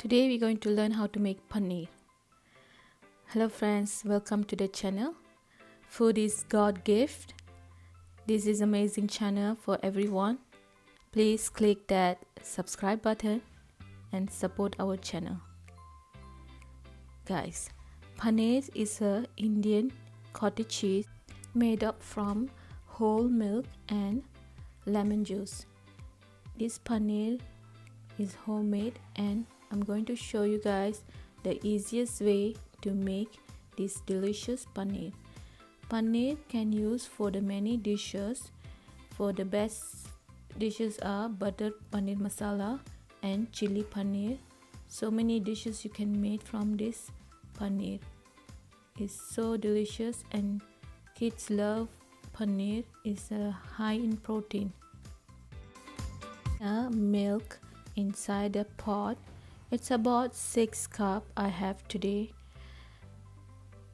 Today we're going to learn how to make paneer. Hello friends, welcome to the channel. Food is God gift. This is amazing channel for everyone. Please click that subscribe button and support our channel. Guys, paneer is a Indian cottage cheese made up from whole milk and lemon juice. This paneer is homemade and I'm going to show you guys the easiest way to make this delicious paneer. Paneer can use for the many dishes. For the best dishes are butter paneer masala and chili paneer. So many dishes you can make from this paneer. It's so delicious and kids love paneer. It's high in protein. Milk inside a pot. It's about 6 cups I have today,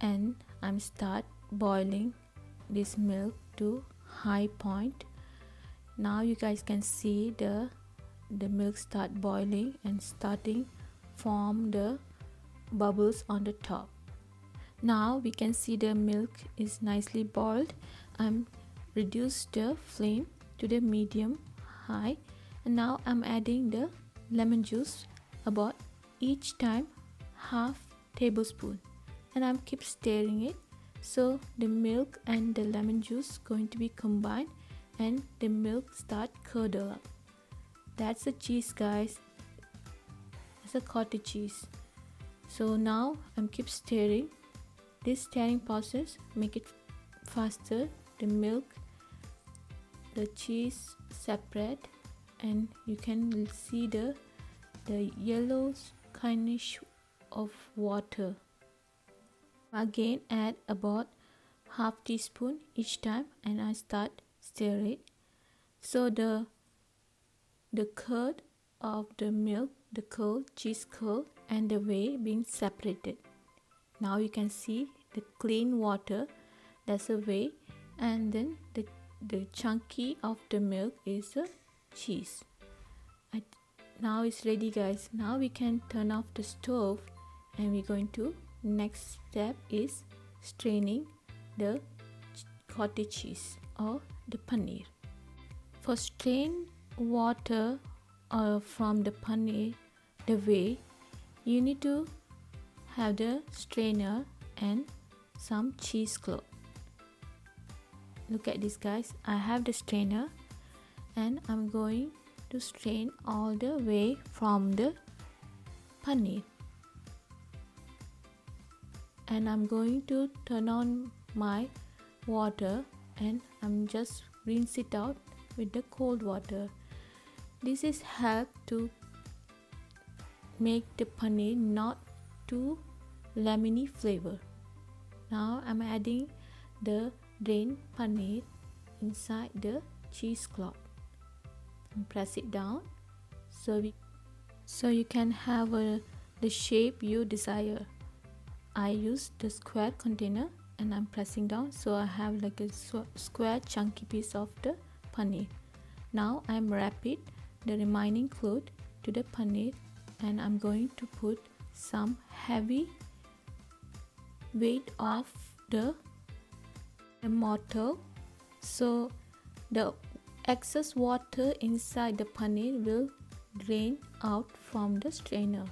and I'm start boiling this milk to high point. Now you guys can see the milk start boiling and starting form the bubbles on the top. Now we can see the milk is nicely boiled. I'm reduced the flame to the medium high, and now I'm adding the lemon juice about each time half tablespoon, and I'm keep stirring it so the milk and the lemon juice going to be combined and the milk start curdle up. That's a cheese, guys. It's a cottage cheese. So now I'm keep stirring. This stirring process make it faster. The milk, the cheese separate, and you can see the yellow kindish of water. Again add about half teaspoon each time, and I start stir it so the curd of the milk, the curd, cheese curd and the whey being separated. Now you can see the clean water, that's a whey, and then the chunky of the milk is a cheese. Now it's ready, guys. Now we can turn off the stove, and we're going to next step is straining the cottage cheese or the paneer. For strain water from the paneer, the whey, you need to have the strainer and some cheesecloth. Look at this, guys. I have the strainer and I'm going to strain all the way from the paneer, and I'm going to turn on my water and I'm just rinse it out with the cold water. This is help to make the paneer not too lemony flavor. Now I'm adding the drained paneer inside the cheesecloth and press it down so you can have the shape you desire. I use the square container and I'm pressing down so I have like a square chunky piece of the paneer. Now I'm wrap it the remaining cloth to the paneer, and I'm going to put some heavy weight of the mortar so the excess water inside the paneer will drain out from the strainer.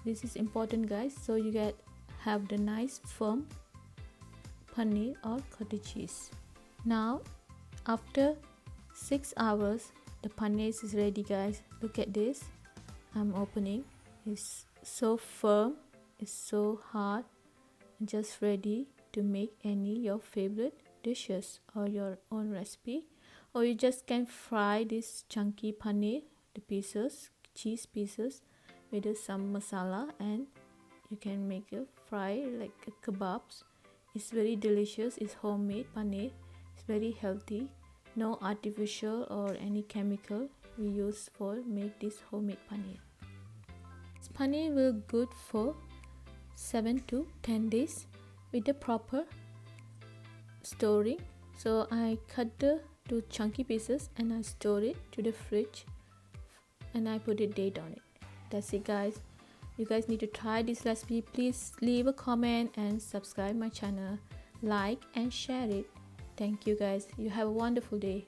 This is important, guys, so you have the nice firm paneer or cottage cheese. Now after 6 hours the paneer is ready, guys. Look at this. I'm opening. It's so firm, it's so hard, just ready to make any your favorite dishes or your own recipe, or you just can fry this chunky paneer, the pieces, cheese pieces with some masala, and you can make a fry like kebabs. It's very delicious. It's homemade paneer. It's very healthy. No artificial or any chemical we use for make this homemade paneer. This paneer will good for 7 to 10 days with the proper storing. So I cut the two chunky pieces and I store it to the fridge, and I put a date on it. That's it, guys. You guys need to try this recipe. Please leave a comment and subscribe my channel, like and share it. Thank you guys. You have a wonderful day.